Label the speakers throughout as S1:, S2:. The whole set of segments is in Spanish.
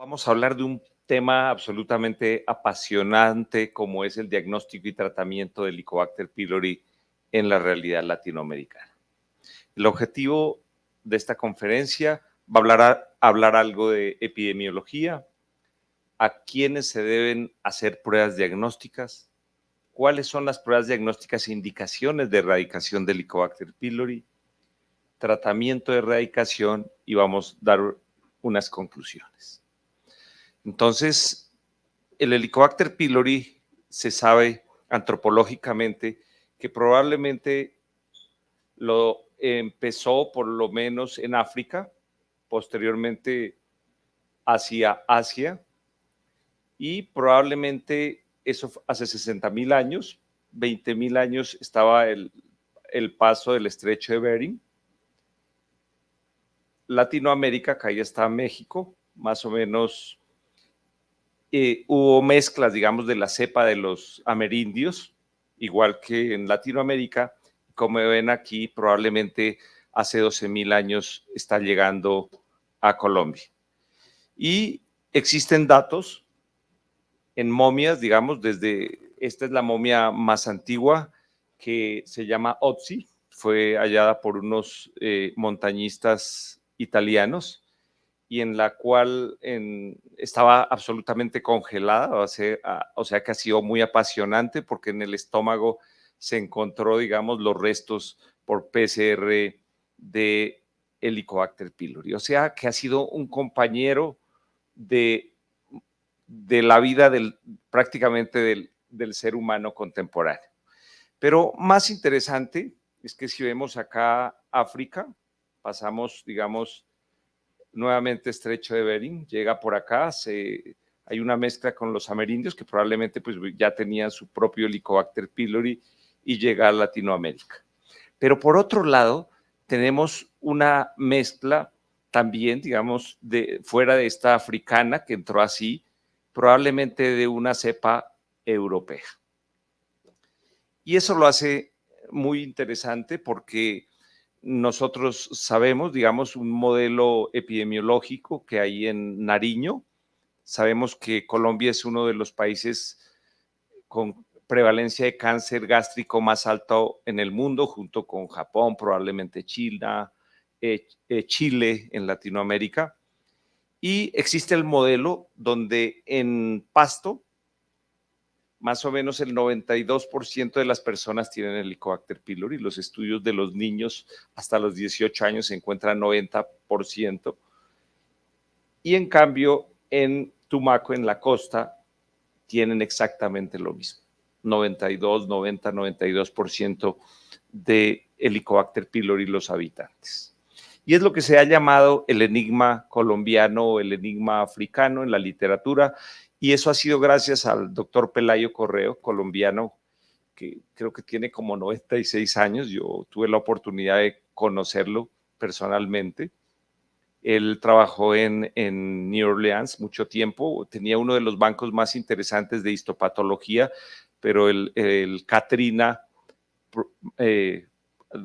S1: Vamos a hablar de un tema absolutamente apasionante como es el diagnóstico y tratamiento del Helicobacter pylori en la realidad latinoamericana. El objetivo de esta conferencia va a hablar algo de epidemiología, a quiénes se deben hacer pruebas diagnósticas, cuáles son las pruebas diagnósticas e indicaciones de erradicación del Helicobacter pylori, tratamiento de erradicación y vamos a dar unas conclusiones. Entonces, el Helicobacter pylori se sabe antropológicamente que probablemente lo empezó por lo menos en África, posteriormente hacia Asia y probablemente eso hace 60,000 años, 20,000 años estaba el paso del estrecho de Bering. Latinoamérica, acá ya está México, más o menos hubo mezclas, digamos, de la cepa de los amerindios, igual que en Latinoamérica. Como ven aquí, probablemente hace 12,000 años está llegando a Colombia. Y existen datos en momias, digamos, esta es la momia más antigua que se llama Otzi, fue hallada por unos montañistas italianos y en la cual estaba absolutamente congelada, o sea que ha sido muy apasionante porque en el estómago se encontró, digamos, los restos por PCR de Helicobacter pylori, o sea que ha sido un compañero de, de la vida prácticamente del ser humano contemporáneo. Pero más interesante es que si vemos acá África, pasamos, digamos, nuevamente estrecho de Bering, llega por acá, hay una mezcla con los amerindios que probablemente pues, ya tenían su propio Helicobacter pylori y llega a Latinoamérica. Pero por otro lado, tenemos una mezcla también, digamos, fuera de esta africana que entró así, probablemente de una cepa europea. Y eso lo hace muy interesante porque nosotros sabemos, digamos, un modelo epidemiológico que hay en Nariño. Sabemos que Colombia es uno de los países con prevalencia de cáncer gástrico más alto en el mundo, junto con Japón, probablemente China, Chile en Latinoamérica. Y existe el modelo donde en Pasto, más o menos el 92% de las personas tienen el Helicobacter pylori. Los estudios de los niños hasta los 18 años se encuentran 90%. Y en cambio, en Tumaco, en la costa, tienen exactamente lo mismo. 92, 90, 92% de Helicobacter pylori los habitantes. Y es lo que se ha llamado el enigma colombiano o el enigma africano en la literatura, y eso ha sido gracias al doctor Pelayo Correo, colombiano, que creo que tiene como 96 años. Yo tuve la oportunidad de conocerlo personalmente. Él trabajó en New Orleans mucho tiempo, tenía uno de los bancos más interesantes de histopatología, pero el Katrina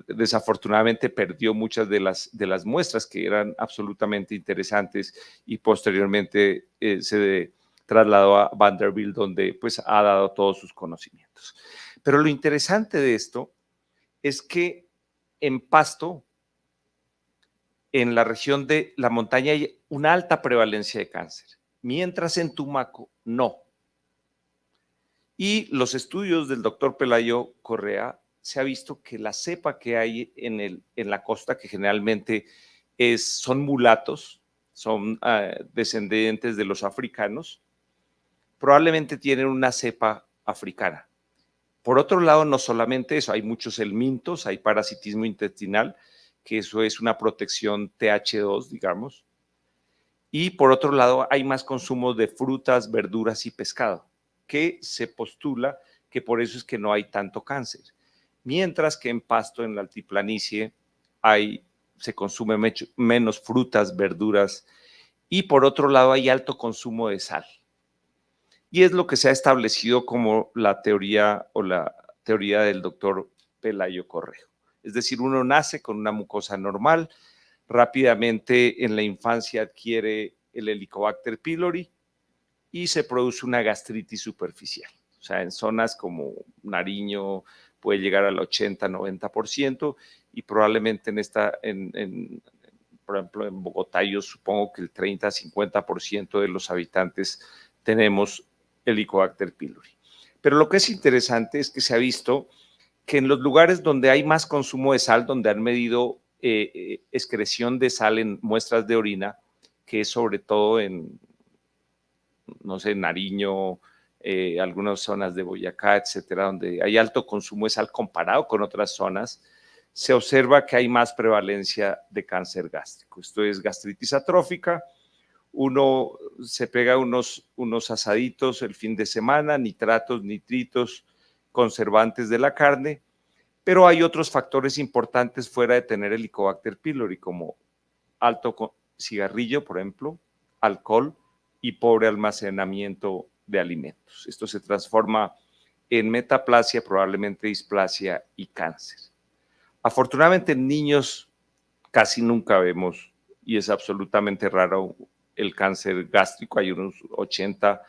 S1: desafortunadamente perdió muchas de las muestras que eran absolutamente interesantes y posteriormente se trasladó a Vanderbilt, donde pues ha dado todos sus conocimientos. Pero lo interesante de esto es que en Pasto, en la región de la montaña, hay una alta prevalencia de cáncer, mientras en Tumaco no. Y los estudios del doctor Pelayo Correa se ha visto que la cepa que hay en la costa, que generalmente son mulatos, son descendientes de los africanos, probablemente tienen una cepa africana. Por otro lado, no solamente eso, hay muchos helmintos, hay parasitismo intestinal, que eso es una protección TH2, digamos. Y por otro lado, hay más consumo de frutas, verduras y pescado, que se postula que por eso es que no hay tanto cáncer. Mientras que en Pasto, en la altiplanicie, se consume menos frutas, verduras y por otro lado hay alto consumo de sal. Y es lo que se ha establecido como la teoría del doctor Pelayo Correo. Es decir, uno nace con una mucosa normal, rápidamente en la infancia adquiere el Helicobacter pylori y se produce una gastritis superficial. O sea, en zonas como Nariño puede llegar al 80-90% y probablemente por ejemplo, en Bogotá yo supongo que el 30-50% de los habitantes tenemos Helicobacter pylori. Pero lo que es interesante es que se ha visto que en los lugares donde hay más consumo de sal, donde han medido excreción de sal en muestras de orina, que es sobre todo en, no sé, Nariño, algunas zonas de Boyacá, etcétera, donde hay alto consumo de sal comparado con otras zonas, se observa que hay más prevalencia de cáncer gástrico. Esto es gastritis atrófica. Uno se pega unos asaditos el fin de semana, nitratos, nitritos, conservantes de la carne, pero hay otros factores importantes fuera de tener Helicobacter pylori, como alto cigarrillo, por ejemplo, alcohol y pobre almacenamiento de alimentos. Esto se transforma en metaplasia, probablemente displasia y cáncer. Afortunadamente en niños casi nunca vemos, y es absolutamente raro, el cáncer gástrico. Hay unos 80,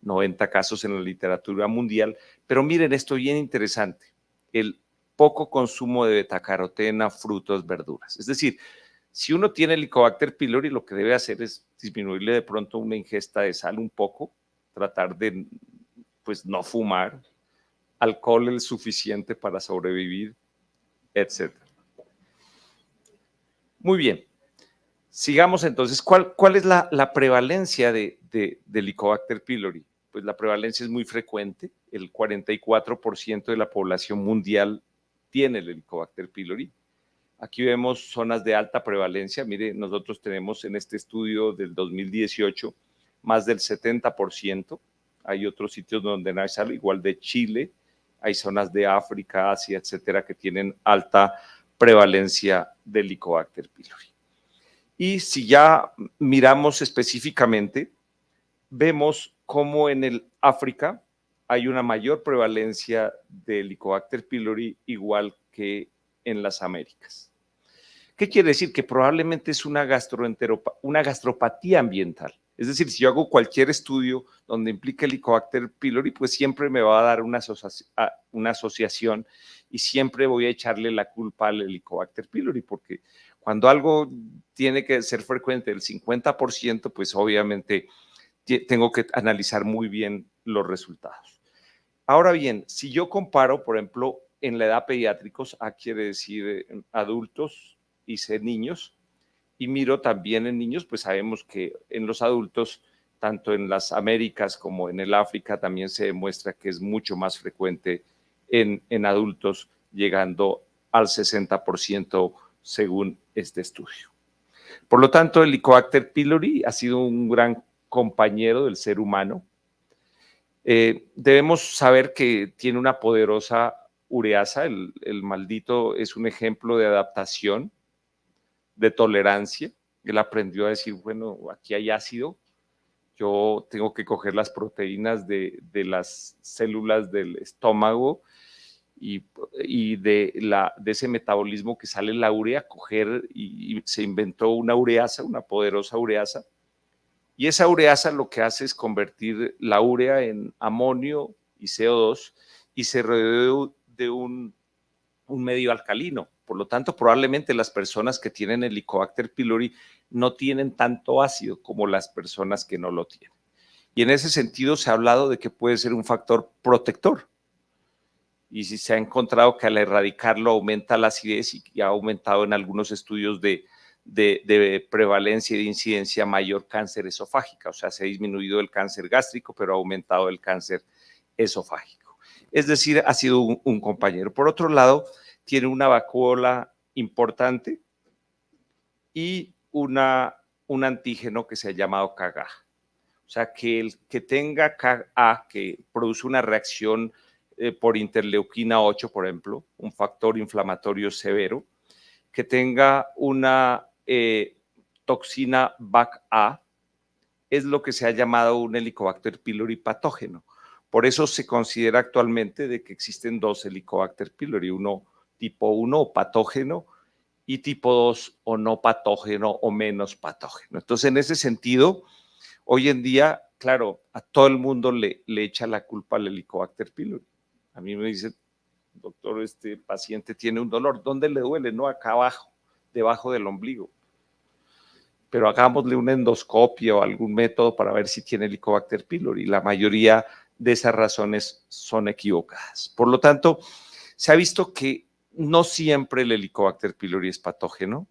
S1: 90 casos en la literatura mundial, pero miren esto bien interesante, el poco consumo de betacaroteno, frutos, verduras. Es decir, si uno tiene Helicobacter pylori, lo que debe hacer es disminuirle de pronto una ingesta de sal un poco, tratar de pues no fumar, alcohol el suficiente para sobrevivir, etc. Muy bien. Sigamos entonces. ¿Cuál es la prevalencia de Helicobacter pylori? Pues la prevalencia es muy frecuente. El 44% de la población mundial tiene el Helicobacter pylori. Aquí vemos zonas de alta prevalencia. Mire, nosotros tenemos en este estudio del 2018 más del 70%. Hay otros sitios donde no hay sal, igual de Chile. Hay zonas de África, Asia, etcétera, que tienen alta prevalencia de Helicobacter pylori. Y si ya miramos específicamente, vemos cómo en el África hay una mayor prevalencia de Helicobacter pylori, igual que en las Américas. ¿Qué quiere decir? Que probablemente es una gastropatía ambiental. Es decir, si yo hago cualquier estudio donde implique Helicobacter pylori, pues siempre me va a dar una asociación y siempre voy a echarle la culpa al Helicobacter pylori, porque cuando algo tiene que ser frecuente del 50%, pues obviamente tengo que analizar muy bien los resultados. Ahora bien, si yo comparo, por ejemplo, en la edad pediátricos, A quiere decir adultos y C niños, y miro también en niños, pues sabemos que en los adultos, tanto en las Américas como en el África, también se demuestra que es mucho más frecuente en adultos, llegando al 60% según este estudio. Por lo tanto, el Helicobacter pylori ha sido un gran compañero del ser humano. Debemos saber que tiene una poderosa ureasa. El maldito es un ejemplo de adaptación, de tolerancia. Él aprendió a decir, bueno, aquí hay ácido, yo tengo que coger las proteínas de las células del estómago y de ese metabolismo que sale la urea, coger y se inventó una ureasa, una poderosa ureasa. Y esa ureasa lo que hace es convertir la urea en amonio y CO2 y se rodeó de un medio alcalino. Por lo tanto, probablemente las personas que tienen el Helicobacter pylori no tienen tanto ácido como las personas que no lo tienen. Y en ese sentido se ha hablado de que puede ser un factor protector. Y si se ha encontrado que al erradicarlo aumenta la acidez y ha aumentado en algunos estudios de prevalencia y de incidencia mayor cáncer esofágica. O sea, se ha disminuido el cáncer gástrico, pero ha aumentado el cáncer esofágico. Es decir, ha sido un compañero. Por otro lado, tiene una vacuola importante y un antígeno que se ha llamado KAGA. O sea, que el que tenga KA, que produce una reacción por interleuquina 8, por ejemplo, un factor inflamatorio severo, que tenga una toxina BAC-A, es lo que se ha llamado un Helicobacter pylori patógeno. Por eso se considera actualmente de que existen dos Helicobacter pylori, uno tipo 1 patógeno y tipo 2 o no patógeno o menos patógeno. Entonces, en ese sentido, hoy en día, claro, a todo el mundo le echa la culpa al Helicobacter pylori. A mí me dicen, doctor, este paciente tiene un dolor. ¿Dónde le duele? No, acá abajo, debajo del ombligo. Pero hagámosle una endoscopia o algún método para ver si tiene Helicobacter pylori. La mayoría de esas razones son equivocadas. Por lo tanto, se ha visto que no siempre el Helicobacter pylori es patógeno.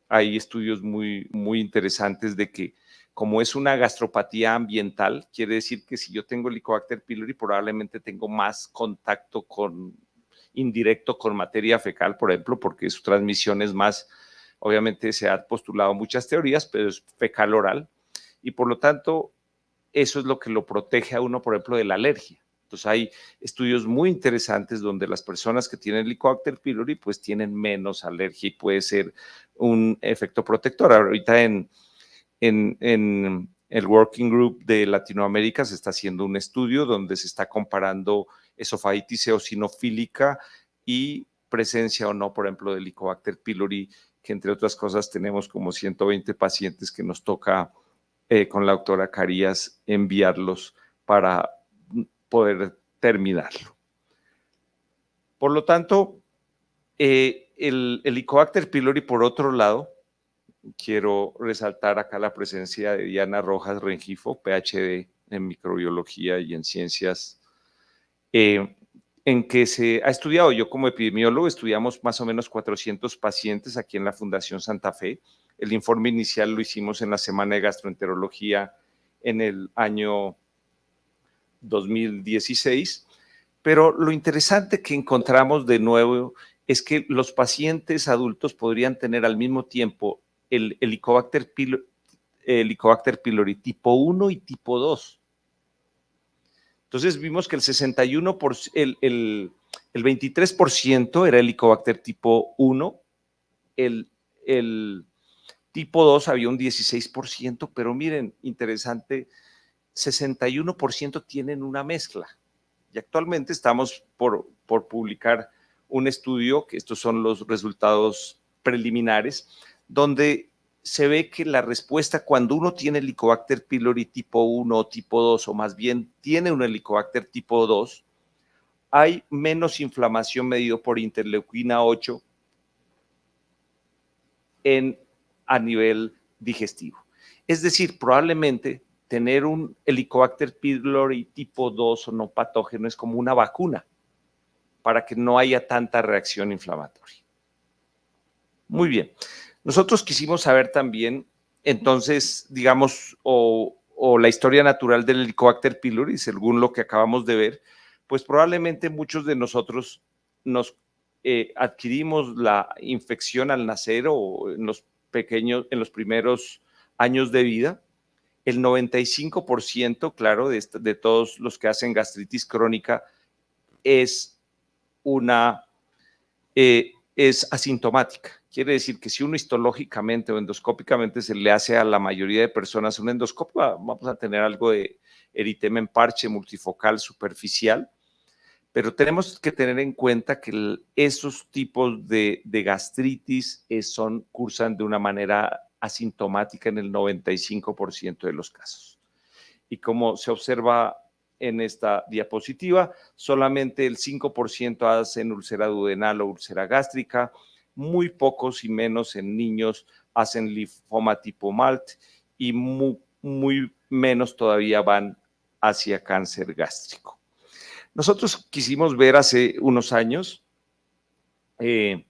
S1: Hay estudios muy interesantes de que como es una gastropatía ambiental, quiere decir que si yo tengo Helicobacter pylori probablemente tengo más contacto indirecto con materia fecal, por ejemplo, porque su transmisión es más, obviamente se ha postulado muchas teorías, pero es fecal oral y por lo tanto eso es lo que lo protege a uno, por ejemplo, de la alergia. Entonces hay estudios muy interesantes donde las personas que tienen Helicobacter pylori pues tienen menos alergia y puede ser un efecto protector. Ahorita en el Working Group de Latinoamérica se está haciendo un estudio donde se está comparando esofagitis eosinofílica y presencia o no, por ejemplo, de Helicobacter pylori, que entre otras cosas tenemos como 120 pacientes que nos toca con la doctora Carías enviarlos para poder terminarlo. Por lo tanto, el Helicobacter pylori, por otro lado, quiero resaltar acá la presencia de Diana Rojas Rengifo, PhD en microbiología y en ciencias, en que se ha estudiado. Yo como epidemiólogo estudiamos más o menos 400 pacientes aquí en la Fundación Santa Fe. El informe inicial lo hicimos en la Semana de Gastroenterología en el año 2016, pero lo interesante que encontramos de nuevo es que los pacientes adultos podrían tener al mismo tiempo el Helicobacter pylori tipo 1 y tipo 2. Entonces vimos que el 61%, el 23% era Helicobacter tipo 1, el tipo 2 había un 16%, pero miren, interesante, 61% tienen una mezcla. Y actualmente estamos por publicar un estudio, que estos son los resultados preliminares, donde se ve que la respuesta cuando uno tiene Helicobacter pylori tipo 1 o tipo 2, o más bien tiene un Helicobacter tipo 2, hay menos inflamación medido por interleuquina 8 a nivel digestivo. Es decir, probablemente tener un Helicobacter pylori tipo 2 o no patógeno es como una vacuna para que no haya tanta reacción inflamatoria. Muy bien. Nosotros quisimos saber también, entonces, digamos, o la historia natural del Helicobacter pylori, según lo que acabamos de ver, pues probablemente muchos de nosotros nos adquirimos la infección al nacer o en los primeros años de vida. El 95%, claro, de todos los que hacen gastritis crónica es es asintomática. Quiere decir que si uno histológicamente o endoscópicamente se le hace a la mayoría de personas un endoscopio, vamos a tener algo de eritema en parche multifocal superficial, pero tenemos que tener en cuenta que esos tipos de gastritis cursan de una manera asintomática en el 95% de los casos. Y como se observa en esta diapositiva, solamente el 5% hacen úlcera duodenal o úlcera gástrica, muy pocos y menos en niños hacen linfoma tipo MALT y muy menos todavía van hacia cáncer gástrico. Nosotros quisimos ver hace unos años, en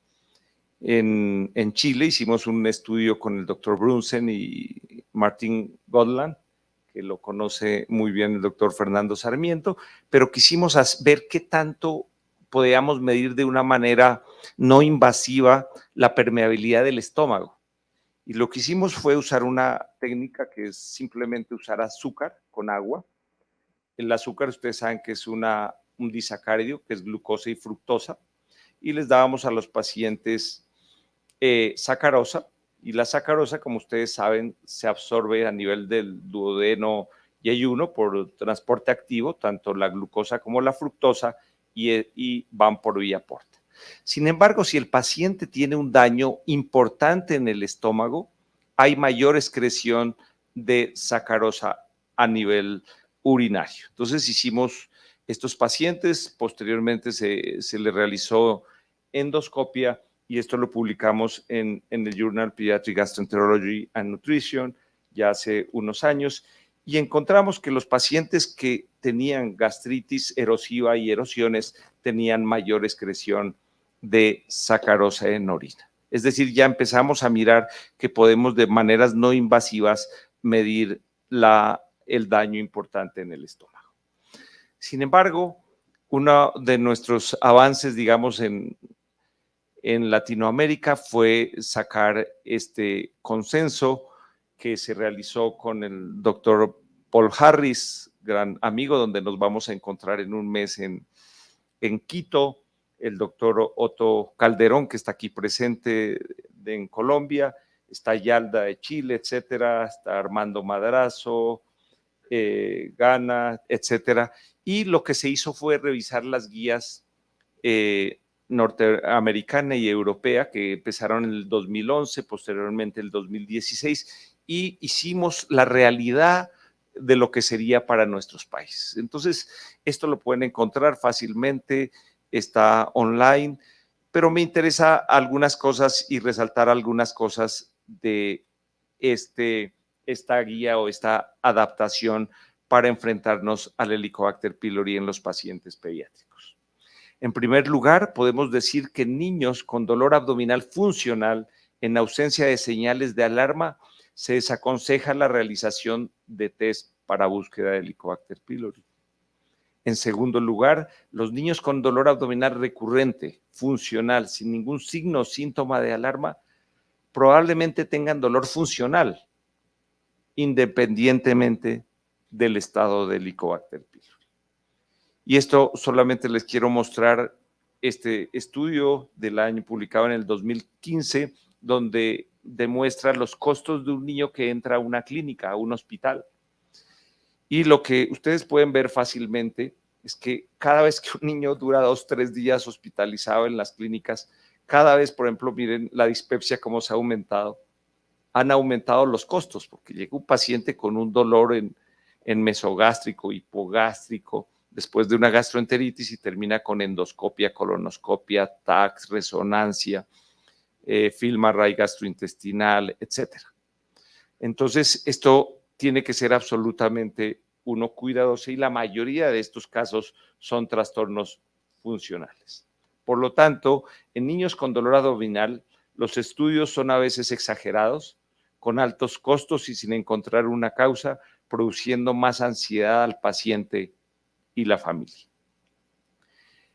S1: Chile hicimos un estudio con el doctor Brunsen y Martin Godland, que lo conoce muy bien el doctor Fernando Sarmiento, pero quisimos ver qué tanto podíamos medir de una manera no invasiva la permeabilidad del estómago. Y lo que hicimos fue usar una técnica que es simplemente usar azúcar con agua. El azúcar, ustedes saben que es un disacárido, que es glucosa y fructosa, y les dábamos a los pacientes sacarosa, y la sacarosa, como ustedes saben, se absorbe a nivel del duodeno y ayuno por transporte activo, tanto la glucosa como la fructosa, y van por vía porta. Sin embargo, si el paciente tiene un daño importante en el estómago, hay mayor excreción de sacarosa a nivel urinario. Entonces hicimos estos pacientes, posteriormente se le realizó endoscopia y esto lo publicamos en el Journal Pediatric Gastroenterology and Nutrition ya hace unos años y encontramos que los pacientes que tenían gastritis erosiva y erosiones tenían mayor excreción de sacarosa en orina. Es decir, ya empezamos a mirar que podemos de maneras no invasivas medir el daño importante en el estómago. Sin embargo, uno de nuestros avances, digamos, en Latinoamérica fue sacar este consenso que se realizó con el doctor Paul Harris, gran amigo, donde nos vamos a encontrar en un mes en Quito, el doctor Otto Calderón, que está aquí presente en Colombia, está Yalda de Chile, etcétera, está Armando Madrazo, Ghana, etcétera. Y lo que se hizo fue revisar las guías norteamericana y europea que empezaron en el 2011, posteriormente el 2016, y hicimos la realidad de lo que sería para nuestros países. Entonces, esto lo pueden encontrar fácilmente, está online, pero me interesa algunas cosas y resaltar algunas cosas de esta guía o esta adaptación para enfrentarnos al Helicobacter pylori en los pacientes pediátricos. En primer lugar, podemos decir que en niños con dolor abdominal funcional, en ausencia de señales de alarma, se desaconseja la realización de test para búsqueda de Helicobacter pylori. En segundo lugar, los niños con dolor abdominal recurrente, funcional, sin ningún signo o síntoma de alarma, probablemente tengan dolor funcional, independientemente del estado de Helicobacter pylori. Y esto solamente les quiero mostrar este estudio del año publicado en el 2015, donde demuestra los costos de un niño que entra a una clínica, a un hospital. Y lo que ustedes pueden ver fácilmente es que cada vez que un niño dura 2 o 3 días hospitalizado en las clínicas, cada vez, por ejemplo, miren la dispepsia cómo se ha aumentado. Han aumentado los costos, porque llega un paciente con un dolor en mesogástrico, hipogástrico, después de una gastroenteritis y termina con endoscopia, colonoscopia, TAC, resonancia, film array gastrointestinal, etcétera. Entonces, esto tiene que ser absolutamente uno cuidadoso y la mayoría de estos casos son trastornos funcionales. Por lo tanto, en niños con dolor abdominal, los estudios son a veces exagerados, con altos costos y sin encontrar una causa, produciendo más ansiedad al paciente y la familia.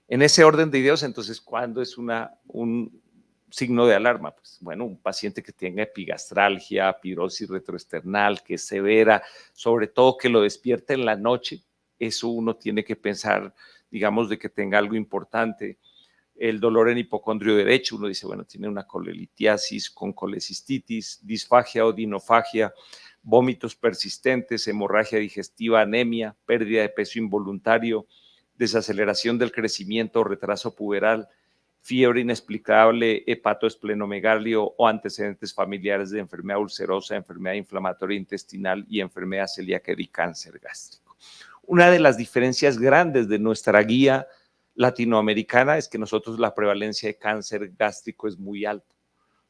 S1: En ese orden de ideas, entonces, ¿cuándo es un signo de alarma? Pues bueno, un paciente que tenga epigastralgia, pirosis retroesternal, que es severa, sobre todo que lo despierte en la noche, eso uno tiene que pensar, digamos, de que tenga algo importante. El dolor en hipocondrio derecho, uno dice, bueno, tiene una colelitiasis con colecistitis, disfagia o dinofagia, vómitos persistentes, hemorragia digestiva, anemia, pérdida de peso involuntario, desaceleración del crecimiento o retraso puberal, fiebre inexplicable, hepatoesplenomegalio o antecedentes familiares de enfermedad ulcerosa, enfermedad inflamatoria intestinal y enfermedad celíaca y cáncer gástrico. Una de las diferencias grandes de nuestra guía latinoamericana es que nosotros la prevalencia de cáncer gástrico es muy alta.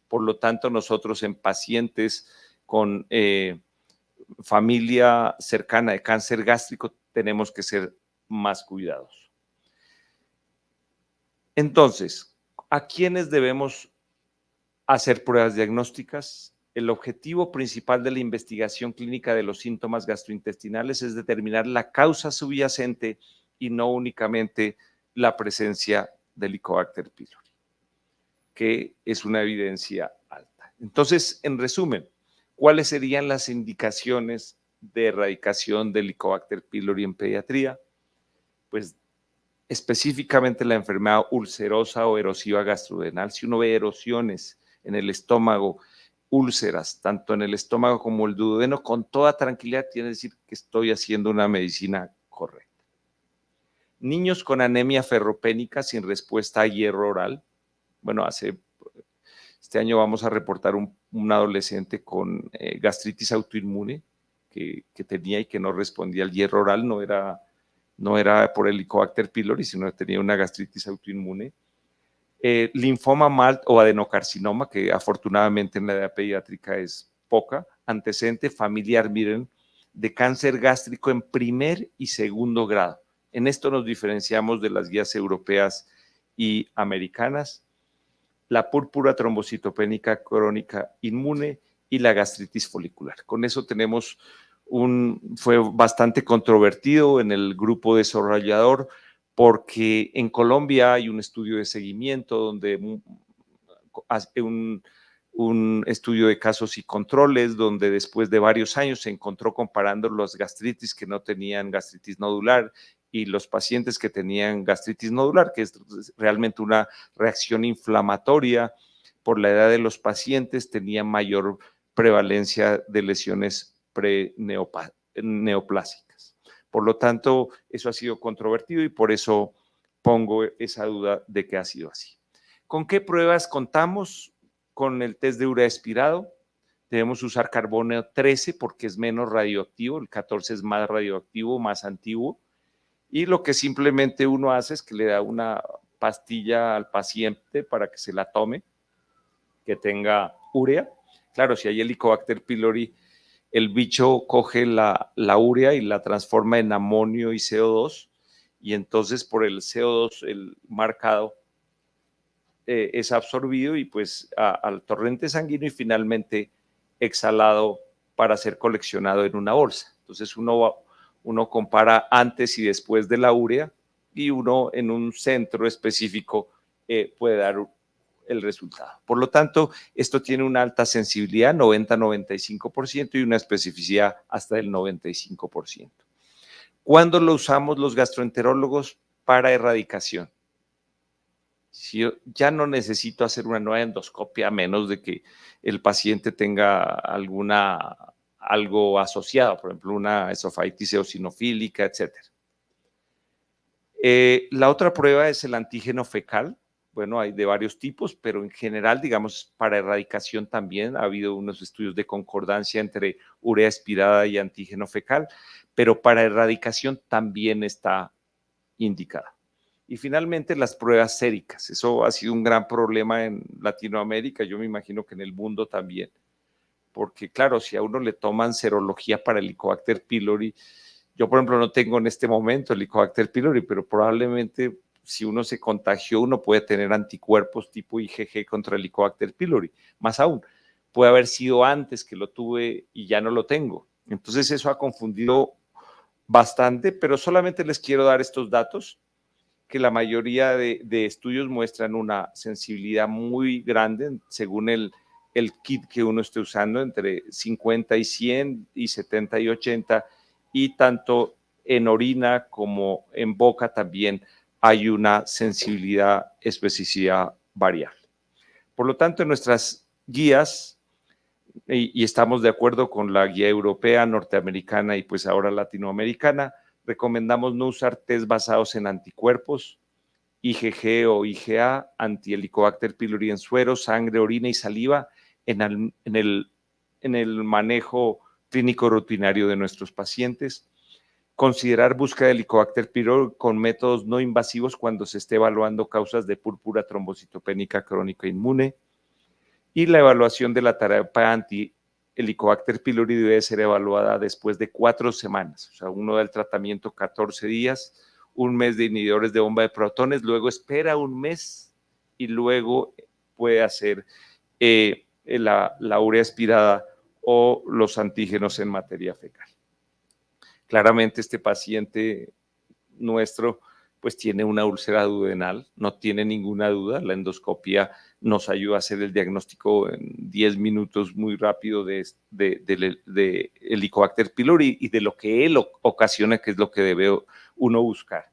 S1: Por lo tanto, nosotros en pacientes con familia cercana de cáncer gástrico tenemos que ser más cuidadosos. Entonces, ¿a quiénes debemos hacer pruebas diagnósticas? El objetivo principal de la investigación clínica de los síntomas gastrointestinales es determinar la causa subyacente y no únicamente la presencia del Helicobacter pylori, que es una evidencia alta. Entonces, en resumen, ¿cuáles serían las indicaciones de erradicación del Helicobacter pylori en pediatría? Pues específicamente la enfermedad ulcerosa o erosiva gastrodenal. Si uno ve erosiones en el estómago, úlceras, tanto en el estómago como el duodeno, con toda tranquilidad tiene que decir que estoy haciendo una medicina correcta. Niños con anemia ferropénica sin respuesta a hierro oral. Bueno, este año vamos a reportar un adolescente con gastritis autoinmune que tenía y que no respondía al hierro oral, no era por el Helicobacter pylori, sino que tenía una gastritis autoinmune. Linfoma MALT o adenocarcinoma, que afortunadamente en la edad pediátrica es poca. Antecedente familiar, miren, de cáncer gástrico en primer y segundo grado. En esto nos diferenciamos de las guías europeas y americanas. La púrpura trombocitopénica crónica inmune y la gastritis folicular. Con eso tenemos fue bastante controvertido en el grupo desarrollador, porque en Colombia hay un estudio de seguimiento donde un estudio de casos y controles, donde después de varios años se encontró comparando los gastritis que no tenían gastritis nodular y los pacientes que tenían gastritis nodular, que es realmente una reacción inflamatoria por la edad de los pacientes, tenían mayor prevalencia de lesiones neoplásicas. Por lo tanto, eso ha sido controvertido y por eso pongo esa duda de que ha sido así. ¿Con qué pruebas contamos? Con el test de urea expirado. Debemos usar carbono 13 porque es menos radioactivo, el 14 es más radioactivo, más antiguo. Y lo que simplemente uno hace es que le da una pastilla al paciente para que se la tome, que tenga urea. Claro, si hay Helicobacter pylori, el bicho coge la urea y la transforma en amonio y CO2, y entonces por el CO2, el marcado, es absorbido y pues al torrente sanguíneo y finalmente exhalado para ser coleccionado en una bolsa. Entonces uno compara antes y después de la urea y uno en un centro específico puede dar el resultado. Por lo tanto, esto tiene una alta sensibilidad, 90-95%, y una especificidad hasta el 95%. ¿Cuándo lo usamos los gastroenterólogos? Para erradicación. Si yo ya no necesito hacer una nueva endoscopia a menos de que el paciente tenga algo asociado, por ejemplo, una esofagitis eosinofílica, etc. La otra prueba es el antígeno fecal. Bueno, hay de varios tipos, pero en general, digamos, para erradicación también ha habido unos estudios de concordancia entre urea expirada y antígeno fecal, pero para erradicación también está indicada. Y finalmente las pruebas séricas. Eso ha sido un gran problema en Latinoamérica, yo me imagino que en el mundo también, porque claro, si a uno le toman serología para el Helicobacter pylori, yo por ejemplo no tengo en este momento el Helicobacter pylori, pero probablemente si uno se contagió, uno puede tener anticuerpos tipo IgG contra el Helicobacter pylori. Más aún, puede haber sido antes que lo tuve y ya no lo tengo. Entonces eso ha confundido bastante, pero solamente les quiero dar estos datos, que la mayoría de estudios muestran una sensibilidad muy grande según el kit que uno esté usando, entre 50 y 100 y 70 y 80, y tanto en orina como en boca también hay una sensibilidad, especificidad variable. Por lo tanto, en nuestras guías, y estamos de acuerdo con la guía europea, norteamericana y pues ahora latinoamericana, recomendamos no usar test basados en anticuerpos, IgG o IgA, anti-Helicobacter pylori en suero, sangre, orina y saliva en el manejo clínico rutinario de nuestros pacientes. Considerar búsqueda de Helicobacter pylori con métodos no invasivos cuando se esté evaluando causas de púrpura trombocitopénica crónica inmune. Y la evaluación de la terapia anti-Helicobacter pylori debe ser evaluada después de 4 semanas. O sea, uno da el tratamiento 14 días, un mes de inhibidores de bomba de protones, luego espera un mes y luego puede hacer la urea expirada o los antígenos en materia fecal. Claramente este paciente nuestro pues tiene una úlcera duodenal, no tiene ninguna duda, la endoscopia nos ayuda a hacer el diagnóstico en 10 minutos muy rápido de Helicobacter pylori y de lo que él ocasiona, que es lo que debe uno buscar.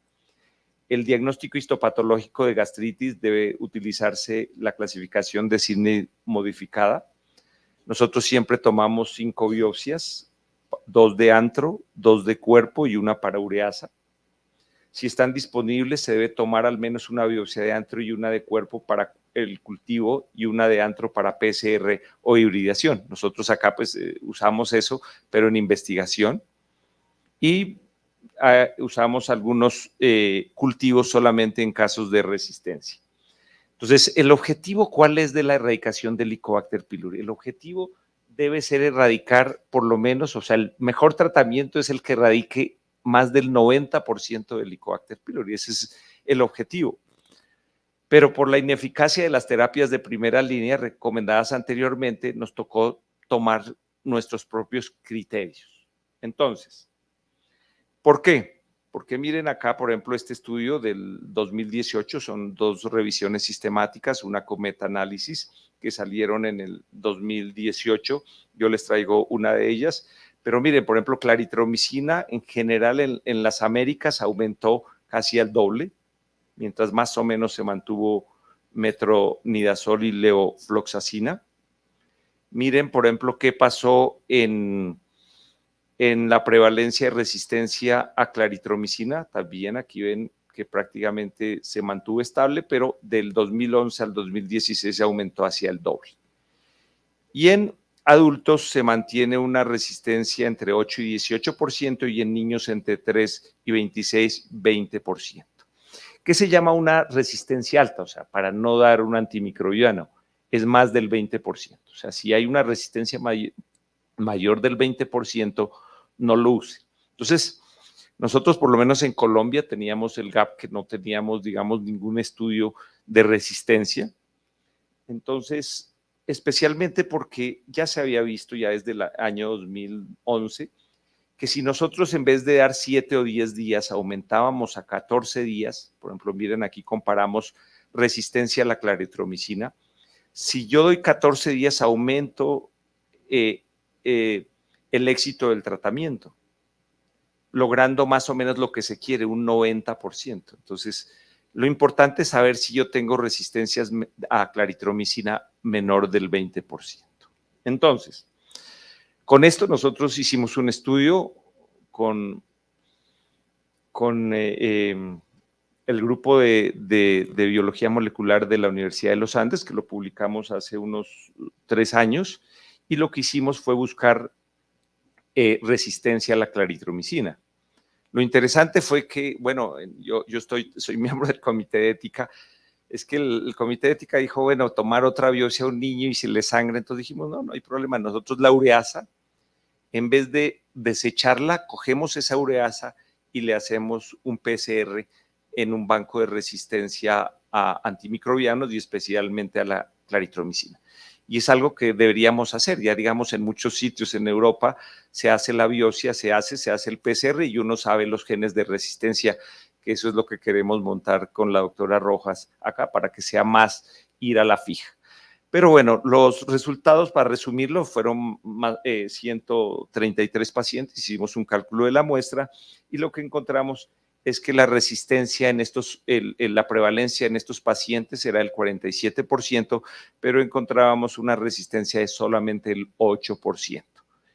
S1: El diagnóstico histopatológico de gastritis debe utilizarse la clasificación de Sidney modificada. Nosotros siempre tomamos 5 biopsias, 2 de antro, 2 de cuerpo y una para ureasa. Si están disponibles, se debe tomar al menos una biopsia de antro y una de cuerpo para el cultivo y una de antro para PCR o hibridación. Nosotros acá pues usamos eso, pero en investigación. Y usamos algunos cultivos solamente en casos de resistencia. Entonces, ¿el objetivo cuál es de la erradicación del Helicobacter pylori? El objetivo debe ser erradicar por lo menos, o sea, el mejor tratamiento es el que erradique más del 90% del Helicobacter pylori. Ese es el objetivo. Pero por la ineficacia de las terapias de primera línea recomendadas anteriormente, nos tocó tomar nuestros propios criterios. Entonces, ¿por qué? Porque miren acá, por ejemplo, este estudio del 2018, son 2 revisiones sistemáticas, una con metaanálisis que salieron en el 2018, yo les traigo una de ellas, pero miren, por ejemplo, claritromicina en general en las Américas aumentó casi al doble, mientras más o menos se mantuvo metronidazol y levofloxacina. Miren, por ejemplo, qué pasó en la prevalencia de resistencia a claritromicina. También aquí ven que prácticamente se mantuvo estable, pero del 2011 al 2016 se aumentó hacia el doble. Y en adultos se mantiene una resistencia entre 8 y 18% y en niños entre 3 y 26, 20%. ¿Qué se llama una resistencia alta? O sea, para no dar un antimicrobiano, es más del 20%. O sea, si hay una resistencia mayor del 20%, no lo use. Entonces, nosotros por lo menos en Colombia teníamos el gap que no teníamos, digamos, ningún estudio de resistencia. Entonces, especialmente porque ya se había visto ya desde el año 2011 que si nosotros en vez de dar 7 o 10 días aumentábamos a 14 días, por ejemplo, miren aquí comparamos resistencia a la claritromicina, si yo doy 14 días aumento el éxito del tratamiento, logrando más o menos lo que se quiere, un 90%. Entonces, lo importante es saber si yo tengo resistencias a claritromicina menor del 20%. Entonces, con esto nosotros hicimos un estudio con el grupo de biología molecular de la Universidad de los Andes, que lo publicamos hace unos 3 años, y lo que hicimos fue buscar resistencia a la claritromicina. Lo interesante fue que, bueno, yo soy miembro del comité de ética, es que el comité de ética dijo, bueno, tomar otra biopsia a un niño y si le sangra, entonces dijimos, no, no hay problema, nosotros la ureasa, en vez de desecharla, cogemos esa ureasa y le hacemos un PCR en un banco de resistencia a antimicrobianos y especialmente a la claritromicina. Y es algo que deberíamos hacer, ya digamos en muchos sitios en Europa se hace la biopsia, se hace el PCR y uno sabe los genes de resistencia, que eso es lo que queremos montar con la doctora Rojas acá para que sea más ir a la fija. Pero bueno, los resultados, para resumirlo, fueron 133 pacientes, hicimos un cálculo de la muestra y lo que encontramos es que la resistencia en la prevalencia en estos pacientes era el 47%, pero encontrábamos una resistencia de solamente el 8%.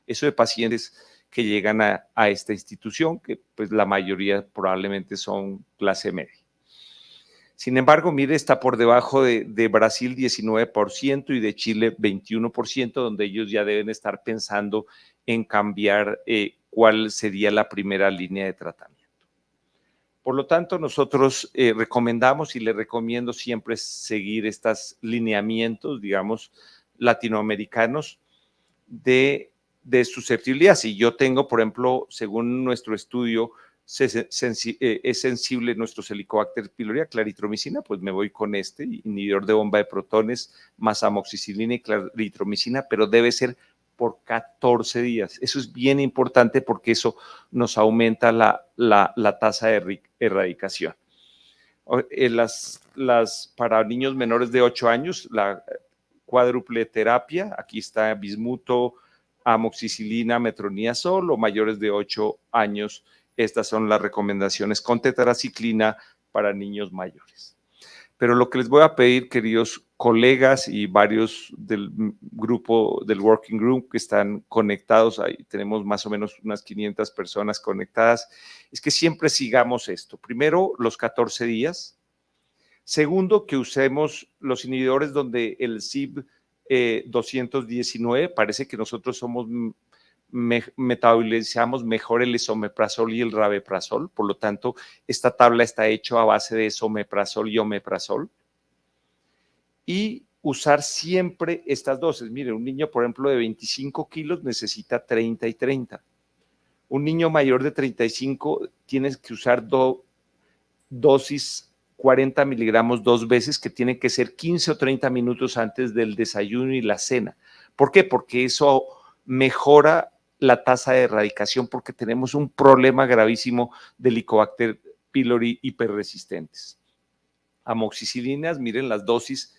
S1: Eso de pacientes que llegan a esta institución, que pues la mayoría probablemente son clase media. Sin embargo, mire, está por debajo de Brasil 19% y de Chile 21%, donde ellos ya deben estar pensando en cambiar cuál sería la primera línea de tratamiento. Por lo tanto, nosotros recomendamos y le recomiendo siempre seguir estos lineamientos, digamos, latinoamericanos de susceptibilidad. Si yo tengo, por ejemplo, según nuestro estudio, es sensible nuestros Helicobacter pylori a claritromicina, pues me voy con este inhibidor de bomba de protones más amoxicilina y claritromicina, pero debe ser por 14 días. Eso es bien importante porque eso nos aumenta la tasa de erradicación. Para niños menores de 8 años, la cuádruple terapia, aquí está bismuto, amoxicilina, metronidazol, o mayores de 8 años, estas son las recomendaciones con tetraciclina para niños mayores. Pero lo que les voy a pedir, queridos colegas y varios del grupo, del Working Group que están conectados, ahí tenemos más o menos unas 500 personas conectadas, es que siempre sigamos esto. Primero, los 14 días. Segundo, que usemos los inhibidores donde el CYP219, parece que nosotros somos metabolizamos mejor el esomeprazol y el rabeprazol, por lo tanto, esta tabla está hecha a base de esomeprazol y omeprazol. Y usar siempre estas dosis. Mire, un niño, por ejemplo, de 25 kilos necesita 30 y 30. Un niño mayor de 35 tienes que usar dosis 40 miligramos 2 veces, que tiene que ser 15 o 30 minutos antes del desayuno y la cena. ¿Por qué? Porque eso mejora la tasa de erradicación, porque tenemos un problema gravísimo de Helicobacter pylori hiperresistentes. Amoxicilinas, miren las dosis,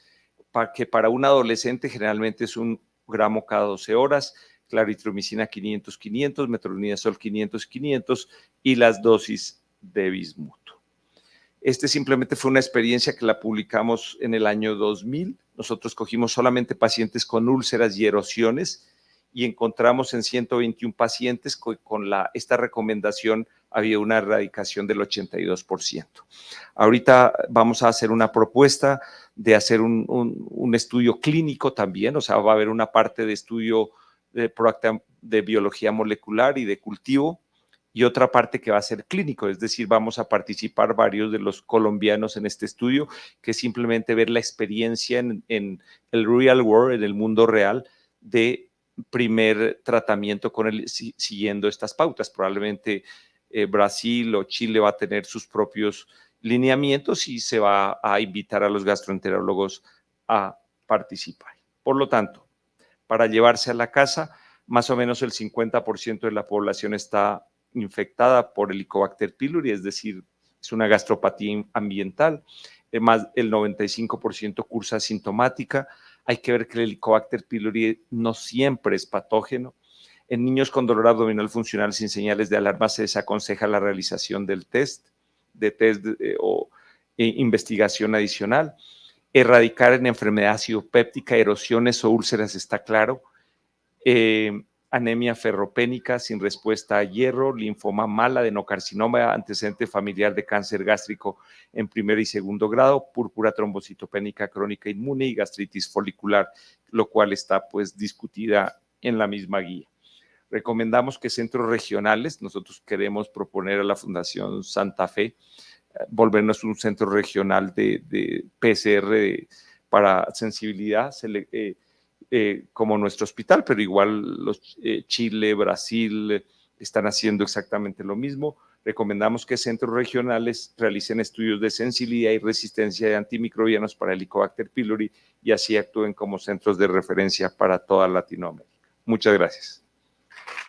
S1: que para un adolescente generalmente es 1 gramo cada 12 horas, claritromicina 500-500, metronidazol 500-500 y las dosis de bismuto. Simplemente fue una experiencia que la publicamos en el año 2000. Nosotros cogimos solamente pacientes con úlceras y erosiones y encontramos en 121 pacientes con esta recomendación había una erradicación del 82%. Ahorita vamos a hacer una propuesta de hacer un estudio clínico también, o sea, va a haber una parte de estudio de biología molecular y de cultivo, y otra parte que va a ser clínico, es decir, vamos a participar varios de los colombianos en este estudio, que es simplemente ver la experiencia en el real world, en el mundo real, de primer tratamiento siguiendo estas pautas. Probablemente Brasil o Chile va a tener sus propios lineamientos y se va a invitar a los gastroenterólogos a participar. Por lo tanto, para llevarse a la casa, más o menos el 50% de la población está infectada por Helicobacter pylori, es decir, es una gastropatía ambiental, más el 95% cursa asintomática. Hay que ver que el Helicobacter pylori no siempre es patógeno. En niños con dolor abdominal funcional sin señales de alarma se desaconseja la realización del test o investigación adicional. Erradicar en enfermedad acidopéptica, erosiones o úlceras está claro. Anemia ferropénica sin respuesta a hierro, linfoma mala, adenocarcinoma, antecedente familiar de cáncer gástrico en primer y segundo grado, púrpura trombocitopénica crónica inmune y gastritis folicular, lo cual está pues discutida en la misma guía. Recomendamos que centros regionales, nosotros queremos proponer a la Fundación Santa Fe volvernos un centro regional de PCR para sensibilidad, como nuestro hospital, pero igual Chile, Brasil están haciendo exactamente lo mismo. Recomendamos que centros regionales realicen estudios de sensibilidad y resistencia de antimicrobianos para Helicobacter pylori y así actúen como centros de referencia para toda Latinoamérica. Muchas gracias.